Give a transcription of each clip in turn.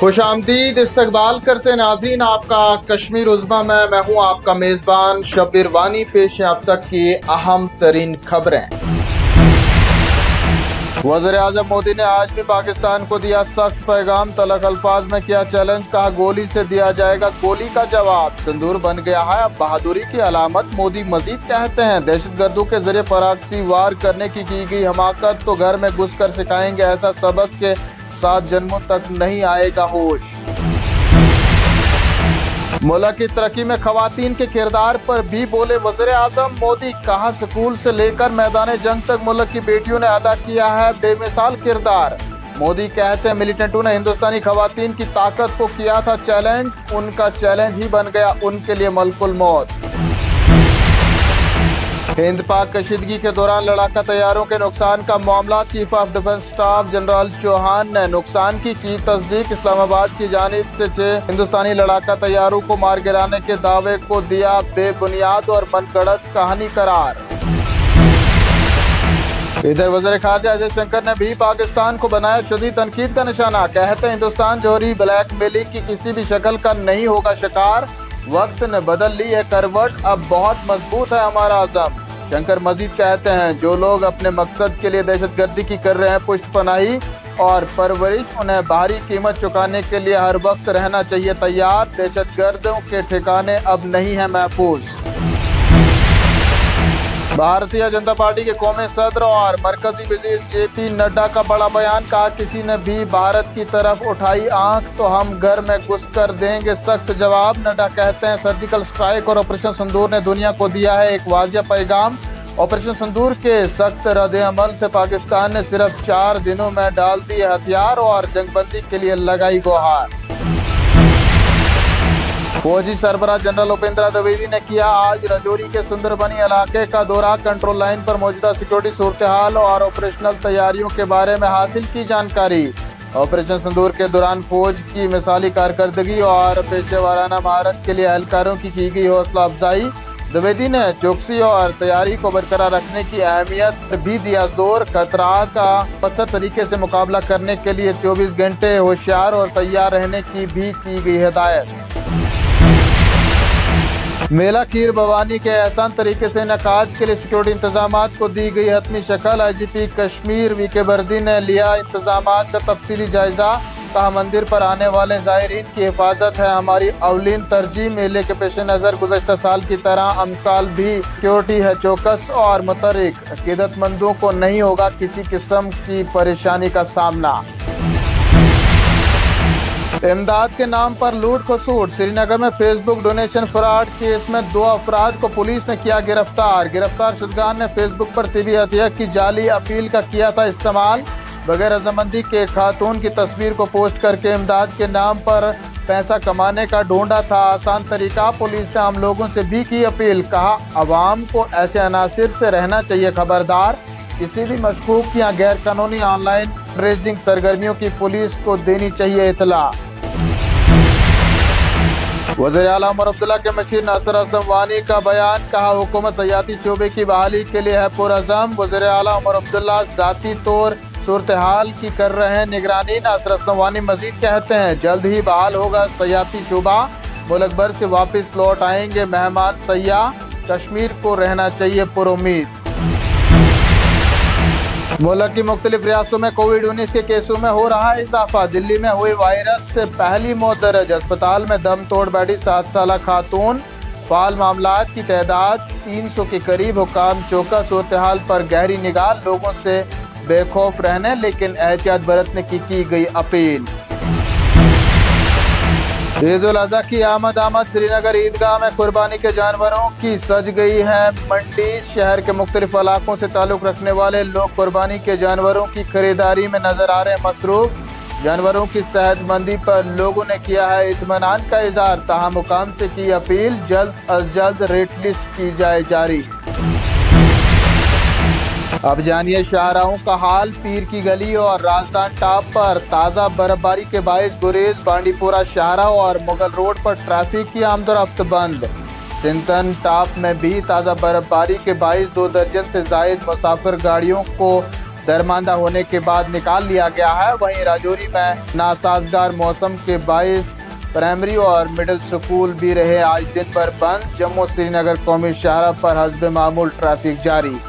खुशामदीद इस्तकबाल करते नाज़रीन आपका कश्मीर उज़्मा में। मैं हूँ आपका मेज़बान शब्बीर वानी। पेश है अब तक की अहम तरीन खबरें। वज़ीर-ए-आज़म मोदी ने आज भी पाकिस्तान को दिया सख्त पैगाम। तलख अल्फाज में किया चैलेंज, कहा गोली से दिया जाएगा गोली का जवाब। सिंदूर बन गया है अब बहादुरी की अलामत। मोदी मजीद कहते हैं दहशतगर्दों के जरिए प्रॉक्सी वार करने की गई हमाकत तो घर में घुस कर सिखाएंगे ऐसा सबक के 7 जन्मों तक नहीं आएगा होश। मुल्क की तरक्की में खवातीन के किरदार पर भी बोले वज़ीर-ए-आज़म मोदी। कहा स्कूल से लेकर मैदान जंग तक मुल्क की बेटियों ने अदा किया है बेमिसाल किरदार। मोदी कहते हैं मिलिटेंटों ने हिंदुस्तानी खवातीन की ताकत को किया था चैलेंज, उनका चैलेंज ही बन गया उनके लिए मलकुल मौत। हिंद पाक कशीदगी के दौरान लड़ाका तैयारों के नुकसान का मामला। Chief of defence staff general Chauhan ने नुकसान की तस्दीक। इस्लामाबाद की जानिब से 6 हिंदुस्तानी लड़ाका तैयारों को मार गिराने के दावे को दिया बेबुनियाद और मनगढ़ंत कहानी करार। इधर वज़ीर ख़ारजा अजय शंकर ने भी पाकिस्तान को बनाया शदीद तनकीद का निशाना। कहते हैं हिंदुस्तान जोहरी ब्लैकमेलिंग की किसी भी शक्ल का नहीं होगा शिकार। वक्त ने बदल ली है करवट, अब बहुत मजबूत है हमारा अज़म। शंकर मजीद कहते हैं जो लोग अपने मकसद के लिए दहशतगर्दी की कर रहे हैं पुष्ट पनाही और परवरिश, उन्हें भारी कीमत चुकाने के लिए हर वक्त रहना चाहिए तैयार। दहशतगर्दों के ठिकाने अब नहीं है महफूज। भारतीय जनता पार्टी के कौमी सदर और मरकजी वजीर JP नड्डा का बड़ा बयान। कहा किसी ने भी भारत की तरफ उठाई आंख तो हम घर में घुस कर देंगे सख्त जवाब। नड्डा कहते हैं सर्जिकल स्ट्राइक और ऑपरेशन सिंदूर ने दुनिया को दिया है एक वाज़िह पैगाम। ऑपरेशन सिंदूर के सख्त रद्द-ए-अमल से पाकिस्तान ने सिर्फ 4 दिनों में डाल दिए हथियार और जंगबंदी के लिए लगाई गुहार। फौजी सरबराह जनरल उपेंद्र द्विवेदी ने किया आज राजौरी के सुंदरबनी इलाके का दौरा। कंट्रोल लाइन पर मौजूदा सिक्योरिटी सूरत हाल और ऑपरेशनल तैयारियों के बारे में हासिल की जानकारी। ऑपरेशन सिंदूर के दौरान फौज की मिसाली कारकर्दगी और पेशेवराना महारत के लिए एहलकारों की गई हौसला अफजाई। द्विवेदी ने चौकसी और तैयारी को बरकरार रखने की अहमियत पर भी दिया जोर। खतरा का असर तरीके से मुकाबला करने के लिए 24 घंटे होशियार और तैयार रहने की भी की गई हिदायत। मेला खीर भवानी के एहसान तरीके से इनेकाद के लिए सिक्योरिटी इंतजाम को दी गई हतमी शक्ल। IGP कश्मीर VK वर्दी ने लिया इंतजाम का तफसीली जायजा। कहा मंदिर पर आने वाले ज़ायरीन की हिफाजत है हमारी अवलीन तरजीह। मेले के पेश नज़र गुज़श्ता साल की तरह अमसाल भी सिक्योरिटी है चौकस और मुतहरिक। अकीदतमंदों को नहीं होगा किसी किस्म की परेशानी का सामना। इमदाद के नाम पर लूट खसूट। श्रीनगर में फेसबुक डोनेशन फ्रॉड केस में 2 अफराद को पुलिस ने किया गिरफ्तार। गिरफ्तार शुदगान ने फेसबुक पर तिबी हत्या की जाली अपील का किया था इस्तेमाल। बगैर रजामंदी के खातून की तस्वीर को पोस्ट करके इमदाद के नाम पर पैसा कमाने का ढूंढा था आसान तरीका। पुलिस ने आम लोगों से भी की अपील। कहा अवाम को ऐसे अनासिर से रहना चाहिए खबरदार। किसी भी मशकूक या गैर कानूनी ऑनलाइन रेजिंग सरगर्मियों की पुलिस को देनी चाहिए इतला। वज़ीर आला उमर अब्दुल्ला के मशीर नासिर असलम वानी का बयान। कहा हुकूमत सयाहती शोबे की बहाली के लिए है पुरअज़म। वज़ीर आला उमर अब्दुल्ला ज़ाती तौर सूरत हाल की कर रहे हैं निगरानी। नासिर असलम वानी मजीद कहते हैं जल्द ही बहाल होगा सयाहती शोबा। मुल्क भर से वापस लौट आएंगे मेहमान सयाह। कश्मीर को रहना चाहिए पुरुम्मीद। मुल्क की मुख्तलिफ रियासतों में कोविड-19 के केसों में हो रहा है इजाफा। दिल्ली में हुई वायरस से पहली मौत दर्ज। अस्पताल में दम तोड़ बैठी 7 साला खातून। फाल मामलात की तादाद 300 के करीब। हुकाम चौका सूरत हाल पर गहरी निगाह। लोगों से बेखौफ रहने लेकिन एहतियात बरतने की गई अपील। ईद उल अज़हा की आमद श्रीनगर ईदगाह में कुर्बानी के जानवरों की सज गई है मंडी। शहर के मुख्तलिफ इलाकों से ताल्लुक़ रखने वाले लोग कुर्बानी के जानवरों की खरीदारी में नजर आ रहे हैं मसरूफ। जानवरों की सेहतमंदी पर लोगों ने किया है इत्मीनान का इज़हार। ताहम हुकाम से की अपील जल्द अज जल्द रेट लिस्ट की जाए जारी। अब जानिए शाहराहों का हाल। पीर की गली और राजदान टॉप पर ताज़ा बर्फबारी के बायस गुरेज। बांडीपोरा शाहराह और मुगल रोड पर ट्रैफिक की आमदोरफ्त बंद। सिंतन टॉप में भी ताज़ा बर्फबारी के बायस 2 दर्जन से जायद मुसाफिर गाड़ियों को दरमांदा होने के बाद निकाल लिया गया है। वहीं राजौरी में नासाजगार मौसम के बायस प्राइमरी और मिडिल स्कूल भी रहे आज दिन भर बंद। जम्मू श्रीनगर कौमी शाहराह पर हस्बे मामूल ट्रैफिक जारी।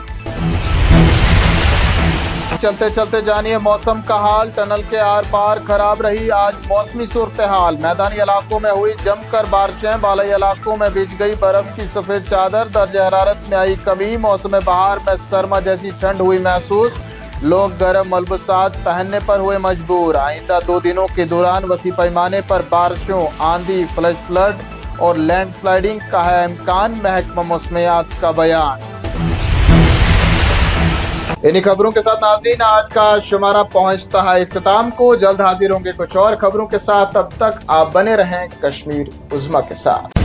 चलते चलते जानिए मौसम का हाल। टनल के आर पार खराब रही आज मौसमी सूरत हाल। मैदानी इलाकों में हुई जमकर बारिशें, बालाई इलाकों में बिछ गई बर्फ की सफेद चादर। दर्जे हरारत में आई कमी। मौसम बहार में सरमा जैसी ठंड हुई महसूस। लोग गर्म मलबूसात पहनने पर हुए मजबूर। आइंदा 2 दिनों के दौरान वसी पैमाने पर बारिशों, आंधी, फ्लैश फ्लड और लैंडस्लाइडिंग का है इम्कान। महकमा मौसमियात का बयान। इन्हीं खबरों के साथ नाज़रीन आज का शुमारा पहुंचता है इख्तिताम को। जल्द हाजिर होंगे कुछ और खबरों के साथ। तब तक आप बने रहें कश्मीर उज़्मा के साथ।